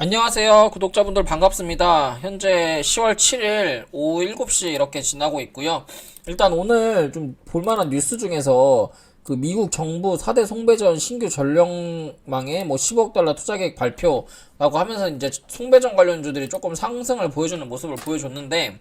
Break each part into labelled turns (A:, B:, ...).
A: 안녕하세요. 구독자분들 반갑습니다. 현재 10월 7일 오후 7시 이렇게 지나고 있고요. 일단 오늘 좀 볼만한 뉴스 중에서 그 미국 정부 4대 송배전 신규 전력망에 뭐 10억 달러 투자 계획 발표라고 하면서 이제 송배전 관련주들이 조금 상승을 보여주는 모습을 보여줬는데,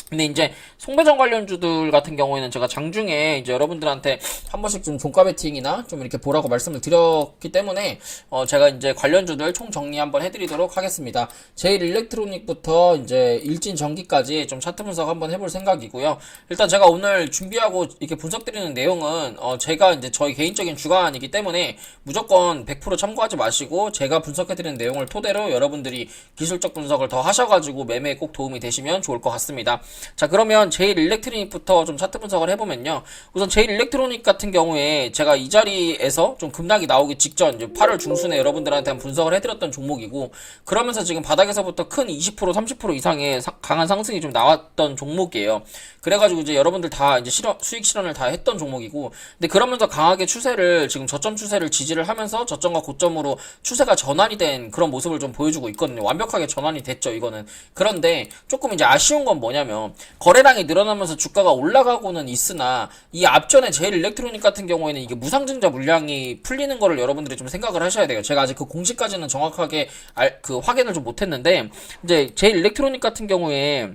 A: 근데 이제 송배전 관련주들 같은 경우에는 제가 장중에 이제 여러분들한테 한 번씩 좀 종가 베팅이나 좀 이렇게 보라고 말씀을 드렸기 때문에 제가 이제 관련주들 총 정리 한번 해드리도록 하겠습니다. 제일 일렉트로닉부터 이제 일진 전기까지 좀 차트 분석 한번 해볼 생각이고요. 일단 제가 오늘 준비하고 이렇게 분석드리는 내용은 제가 이제 저희 개인적인 주관이기 때문에 무조건 100% 참고하지 마시고 제가 분석해드리는 내용을 토대로 여러분들이 기술적 분석을 더 하셔가지고 매매에 꼭 도움이 되시면 좋을 것 같습니다. 자, 그러면 제일 일렉트로닉부터 좀 차트 분석을 해보면요. 우선 제일 일렉트로닉 같은 경우에 제가 이 자리에서 좀 급락이 나오기 직전 이제 8월 중순에 여러분들한테 한번 분석을 해드렸던 종목이고, 그러면서 지금 바닥에서부터 큰 20% 30% 이상의 강한 상승이 좀 나왔던 종목이에요. 그래가지고 이제 여러분들 다 이제 수익 실현을 다 했던 종목이고, 근데 그러면서 강하게 추세를 지금 저점 추세를 지지를 하면서 저점과 고점으로 추세가 전환이 된 그런 모습을 좀 보여주고 있거든요. 완벽하게 전환이 됐죠, 이거는. 그런데 조금 이제 아쉬운 건 뭐냐면 거래량이 늘어나면서 주가가 올라가고는 있으나 이 앞전에 제일 일렉트로닉 같은 경우에는 이게 무상증자 물량이 풀리는 거를 여러분들이 좀 생각을 하셔야 돼요. 제가 아직 그 공식까지는 정확하게 확인을 좀 못했는데, 이제 제일 일렉트로닉 같은 경우에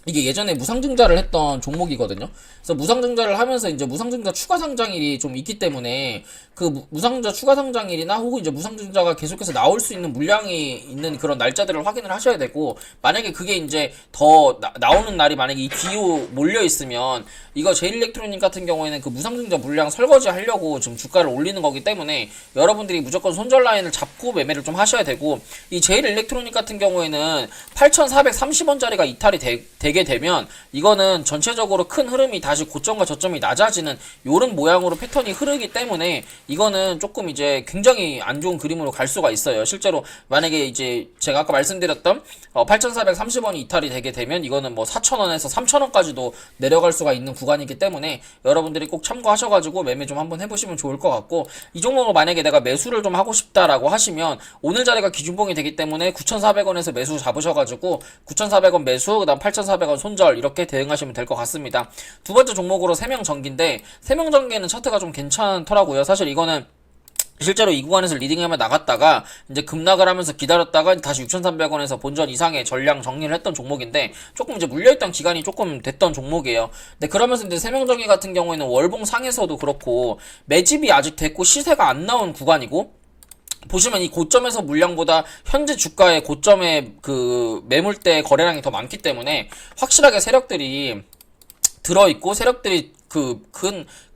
A: 이게 예전에 무상증자를 했던 종목이거든요. 그래서 무상증자를 하면서 이제 무상증자 추가 상장일이 좀 있기 때문에 그 무상증자 추가 상장일이나 혹은 이제 무상증자가 계속해서 나올 수 있는 물량이 있는 그런 날짜들을 확인을 하셔야 되고, 만약에 그게 이제 더 나오는 날이 만약에 이 뒤로 몰려 있으면 이거 제일일렉트로닉 같은 경우에는 그 무상증자 물량 설거지 하려고 지금 주가를 올리는 거기 때문에 여러분들이 무조건 손절 라인을 잡고 매매를 좀 하셔야 되고, 이 제일일렉트로닉 같은 경우에는 8,430원짜리가 이탈이 되게 되면 이거는 전체적으로 큰 흐름이 다시 고점과 저점이 낮아지는 요런 모양으로 패턴이 흐르기 때문에 이거는 조금 이제 굉장히 안 좋은 그림으로 갈 수가 있어요. 실제로 만약에 이제 제가 아까 말씀드렸던 8,430원이 이탈이 되게 되면 이거는 뭐 4,000원에서 3,000원까지도 내려갈 수가 있는 구간이기 때문에 여러분들이 꼭 참고하셔가지고 매매 좀 한번 해보시면 좋을 것 같고, 이 종목을 만약에 내가 매수를 좀 하고 싶다라고 하시면 오늘 자리가 기준봉이 되기 때문에 9,400원에서 매수 잡으셔가지고 9,400원 매수, 그 다음 8,400원 손절 이렇게 대응하시면 될 것 같습니다. 두 번째 종목으로 세명전기인데, 세명전기는 차트가 좀 괜찮더라고요. 사실 이거는 실제로 이 구간에서 리딩하며 나갔다가 이제 급락을 하면서 기다렸다가 다시 6,300원에서 본전 이상의 전량 정리를 했던 종목인데, 조금 이제 물려있던 기간이 조금 됐던 종목이에요. 근데 그러면서 이제 세명전기 같은 경우에는 월봉 상에서도 그렇고 매집이 아직 됐고 시세가 안 나온 구간이고, 보시면 이 고점에서 물량보다 현재 주가의 고점의 그 매물대 거래량이 더 많기 때문에 확실하게 세력들이 들어있고, 세력들이 근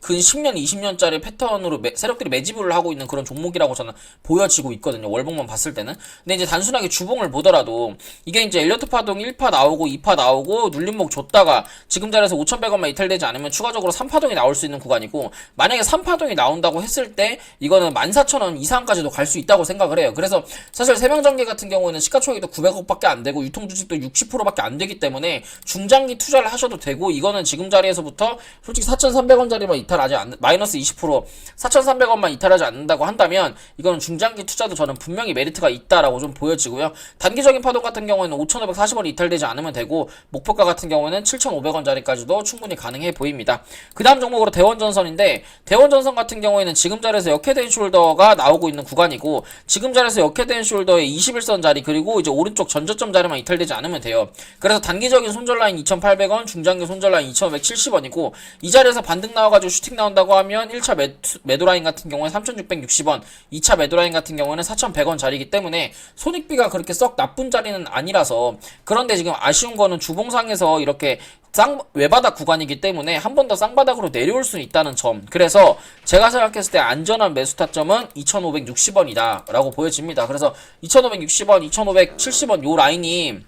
A: 10년, 20년짜리 패턴으로 세력들이 매집을 하고 있는 그런 종목이라고 저는 보여지고 있거든요. 월봉만 봤을 때는. 근데 이제 단순하게 주봉을 보더라도 이게 이제 엘리어트 파동 1파 나오고 2파 나오고 눌림목 줬다가 지금 자리에서 5,100원만 이탈되지 않으면 추가적으로 3파동이 나올 수 있는 구간이고, 만약에 3파동이 나온다고 했을 때 이거는 14,000원 이상까지도 갈 수 있다고 생각을 해요. 그래서 사실 세명전기 같은 경우에는 시가총액도 900억밖에 안 되고 유통주식도 60%밖에 안 되기 때문에 중장기 투자를 하셔도 되고, 이거는 지금 자리에서부터 솔직히 4,300원짜리만 이탈하지 않는, 마이너스 20% 4,300원만 이탈하지 않는다고 한다면 이거는 중장기 투자도 저는 분명히 메리트가 있다라고 좀 보여지고요. 단기적인 파동 같은 경우에는 5,540원이 이탈되지 않으면 되고, 목표가 같은 경우에는 7,500원짜리까지도 충분히 가능해 보입니다. 그 다음 종목으로 대원전선인데, 대원전선 같은 경우에는 지금 자리에서 역헤드앤 숄더가 나오고 있는 구간이고, 지금 자리에서 역헤드앤 숄더의 21선 자리 그리고 이제 오른쪽 전저점 자리만 이탈되지 않으면 돼요. 그래서 단기적인 손절 라인 2,800원, 중장기 손절 라인 2,570원이고, 이 자리에서 반등 나와가지고 슈팅 나온다고 하면 1차 매도라인 같은 경우에 3,660원, 2차 매도라인 같은 경우에는 4,100원 자리이기 때문에 손익비가 그렇게 썩 나쁜 자리는 아니라서. 그런데 지금 아쉬운 거는 주봉상에서 이렇게 외바닥 구간이기 때문에 한 번 더 쌍바닥으로 내려올 수 있다는 점. 그래서 제가 생각했을 때 안전한 매수 타점은 2,560원이다 라고 보여집니다. 그래서 2,560원, 2,570원 요 라인이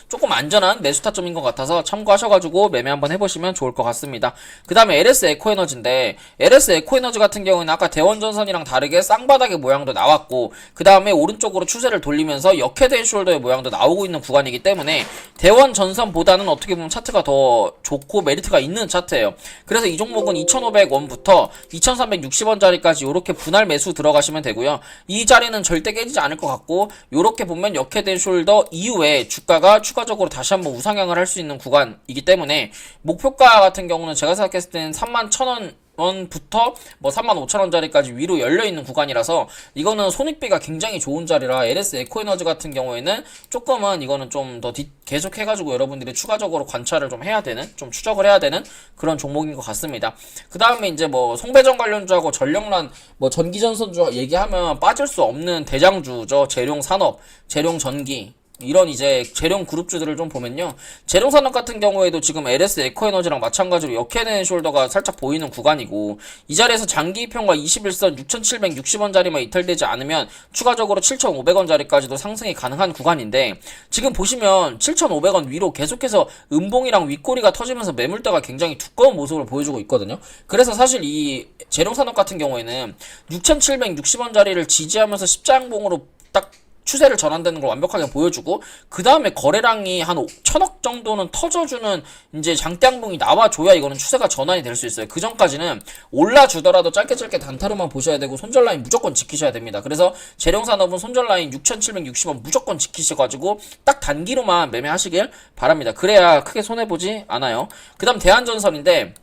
A: 조금 안전한 매수 타점인 것 같아서 참고하셔가지고 매매 한번 해보시면 좋을 것 같습니다. 그 다음에 LS 에코에너지인데, LS 에코에너지 같은 경우는 아까 대원전선이랑 다르게 쌍바닥의 모양도 나왔고, 그 다음에 오른쪽으로 추세를 돌리면서 역헤드앤 숄더의 모양도 나오고 있는 구간이기 때문에 대원전선보다는 어떻게 보면 차트가 더 좋고 메리트가 있는 차트예요. 그래서 이 종목은 2,500원부터 2,360원짜리까지 이렇게 분할 매수 들어가시면 되고요. 이 자리는 절대 깨지지 않을 것 같고, 요렇게 보면 역헤드앤 숄더 이후에 주가가 추가적으로 다시 한번 우상향을 할 수 있는 구간이기 때문에 목표가 같은 경우는 제가 생각했을 때는 31,000원 원부터 뭐 35,000원짜리까지 위로 열려있는 구간이라서 이거는 손익비가 굉장히 좋은 자리라 LS 에코에너지 같은 경우에는 조금은 이거는 좀 더 계속 해가지고 여러분들이 추가적으로 관찰을 좀 해야 되는, 좀 추적을 해야 되는 그런 종목인 것 같습니다. 그 다음에 이제 뭐 송배전 관련주하고 전력난 뭐 전기전선주 얘기하면 빠질 수 없는 대장주죠. 재룡산업, 재룡전기, 이런 이제 재룡 그룹주들을 좀 보면요. 재룡산업 같은 경우에도 지금 LS 에코에너지랑 마찬가지로 역헤드앤 숄더가 살짝 보이는 구간이고, 이 자리에서 장기평과 21선 6,760원짜리만 이탈되지 않으면 추가적으로 7,500원짜리까지도 상승이 가능한 구간인데, 지금 보시면 7,500원 위로 계속해서 음봉이랑 윗꼬리가 터지면서 매물대가 굉장히 두꺼운 모습을 보여주고 있거든요. 그래서 사실 이 재룡산업 같은 경우에는 6,760원짜리를 지지하면서 십자양봉으로 딱 추세를 전환되는 걸 완벽하게 보여주고, 그 다음에 거래량이 한 1,000억 정도는 터져주는 이제 장대양봉이 나와줘야 이거는 추세가 전환이 될 수 있어요. 그 전까지는 올라주더라도 짧게 단타로만 보셔야 되고 손절 라인 무조건 지키셔야 됩니다. 그래서 재룡산업은 손절 라인 6,760원 무조건 지키셔가지고 딱 단기로만 매매하시길 바랍니다. 그래야 크게 손해보지 않아요. 그 다음 대한전선인데,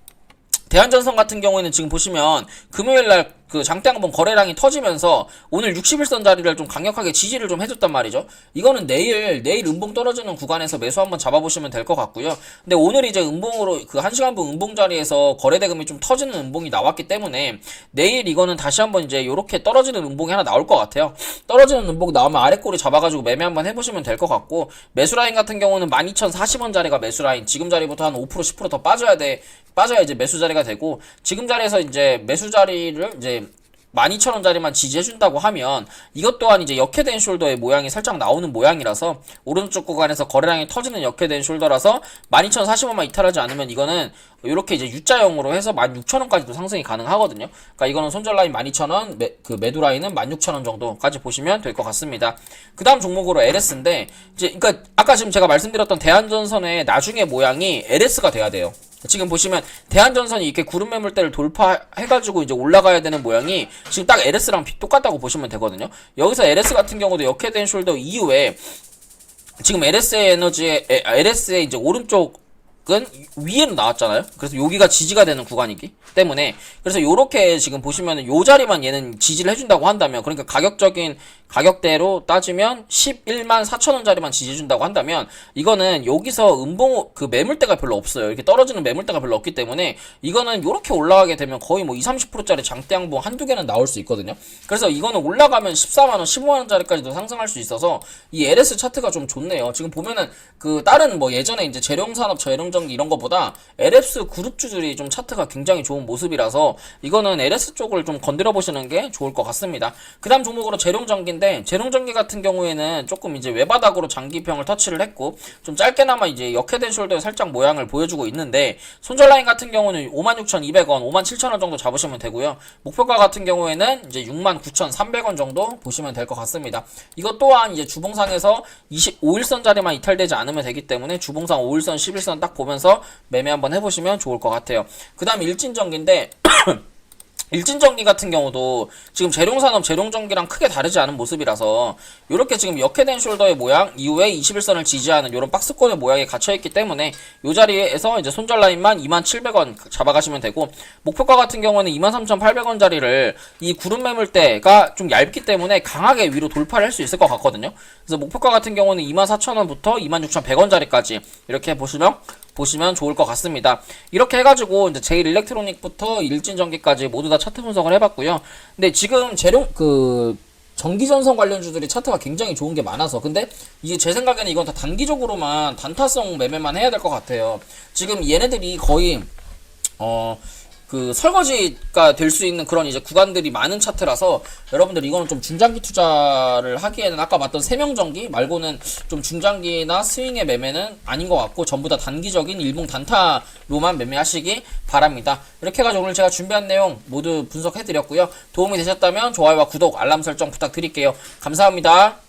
A: 대한전선 같은 경우에는 지금 보시면 금요일날 그 장대양봉 거래량이 터지면서 오늘 61선 자리를 좀 강력하게 지지를 좀 해줬단 말이죠. 이거는 내일 음봉 떨어지는 구간에서 매수 한번 잡아보시면 될 것 같고요. 근데 오늘 이제 음봉으로 그 1시간봉 음봉 자리에서 거래대금이 좀 터지는 음봉이 나왔기 때문에 내일 이거는 다시 한번 이제 요렇게 떨어지는 음봉이 하나 나올 것 같아요. 떨어지는 음봉 나오면 아래꼬리 잡아가지고 매매 한번 해보시면 될 것 같고, 매수라인 같은 경우는 12,040원 자리가 매수라인, 지금 자리부터 한 5% 10% 더 빠져야 이제 매수 자리가 되고, 지금 자리에서 이제 매수 자리를 이제 12,000원짜리만 지지해준다고 하면 이것 또한 이제 역헤드앤 숄더의 모양이 살짝 나오는 모양이라서, 오른쪽 구간에서 거래량이 터지는 역헤드앤 숄더라서 12,040원만 이탈하지 않으면 이거는 이렇게 이제 U자형으로 해서 16,000원까지도 상승이 가능하거든요. 그러니까 이거는 손절 라인 12,000원, 그 매도 라인은 16,000원 정도까지 보시면 될 것 같습니다. 그 다음 종목으로 LS인데, 이제 그러니까 아까 지금 제가 말씀드렸던 대한전선의 나중에 모양이 LS가 돼야 돼요. 지금 보시면 대한전선이 이렇게 구름 매물대를 돌파해가지고 이제 올라가야 되는 모양이 지금 딱 LS랑 똑같다고 보시면 되거든요. 여기서 LS 같은 경우도 역헤드앤 숄더 이후에 지금 LS의 이제 오른쪽 은 위에로 나왔잖아요. 그래서 여기가 지지가 되는 구간이기 때문에, 그래서 요렇게 지금 보시면은 요 자리만 얘는 지지를 해준다고 한다면, 그러니까 가격적인 가격대로 따지면 11만 4천원짜리만 지지해준다고 한다면, 이거는 여기서 음봉 그 매물대가 별로 없어요. 이렇게 떨어지는 매물대가 별로 없기 때문에 이거는 요렇게 올라가게 되면 거의 뭐 20-30%짜리 장대양봉 한두 개는 나올 수 있거든요. 그래서 이거는 올라가면 14만원 15만원짜리까지도 상승할 수 있어서 이 LS 차트가 좀 좋네요. 지금 보면은 그 다른 뭐 예전에 이제 재룡산업, 재룡전기 이런 거보다 LS 그룹주들이 좀 차트가 굉장히 좋은 모습이라서 이거는 LS 쪽을 좀 건드려 보시는 게 좋을 것 같습니다. 그 다음 종목으로 재룡전기인데, 재룡전기 같은 경우에는 조금 이제 외바닥으로 장기평을 터치를 했고, 좀 짧게나마 이제 역헤드앤 숄더의 살짝 모양을 보여주고 있는데, 손절 라인 같은 경우는 56,200원, 57,000원 정도 잡으시면 되고요. 목표가 같은 경우에는 이제 69,300원 정도 보시면 될 것 같습니다. 이것 또한 이제 주봉상에서 25일선 자리만 이탈되지 않으면 되기 때문에 주봉상 5일선, 11선 딱 보면서 매매 한번 해보시면 좋을 것 같아요. 그 다음 일진전기인데 일진전기 같은 경우도 지금 재룡산업, 재룡전기랑 크게 다르지 않은 모습이라서 요렇게 지금 역헤드앤 숄더의 모양 이후에 21선을 지지하는 요런 박스권의 모양이 갇혀있기 때문에 요 자리에서 이제 손절 라인만 2700원 잡아가시면 되고, 목표가 같은 경우는 23,800원짜리를 이 구름 매물대가 좀 얇기 때문에 강하게 위로 돌파를 할 수 있을 것 같거든요. 그래서 목표가 같은 경우는 24,000원부터 26,100원짜리까지 이렇게 보시면 좋을 것 같습니다. 이렇게 해가지고 이제 제일 일렉트로닉부터 일진전기까지 모두 다 차트 분석을 해봤고요. 근데 지금 전기전선 관련주들이 차트가 굉장히 좋은 게 많아서, 근데 이게 제 생각에는 이건 다 단기적으로만 단타성 매매만 해야 될 것 같아요. 지금 얘네들이 거의 그 설거지가 될 수 있는 그런 이제 구간들이 많은 차트라서 여러분들 이거는 좀 중장기 투자를 하기에는 아까 봤던 세명전기 말고는 좀 중장기나 스윙의 매매는 아닌 것 같고 전부 다 단기적인 일봉 단타로만 매매하시기 바랍니다. 이렇게 해가지고 오늘 제가 준비한 내용 모두 분석해드렸고요. 도움이 되셨다면 좋아요와 구독, 알람 설정 부탁드릴게요. 감사합니다.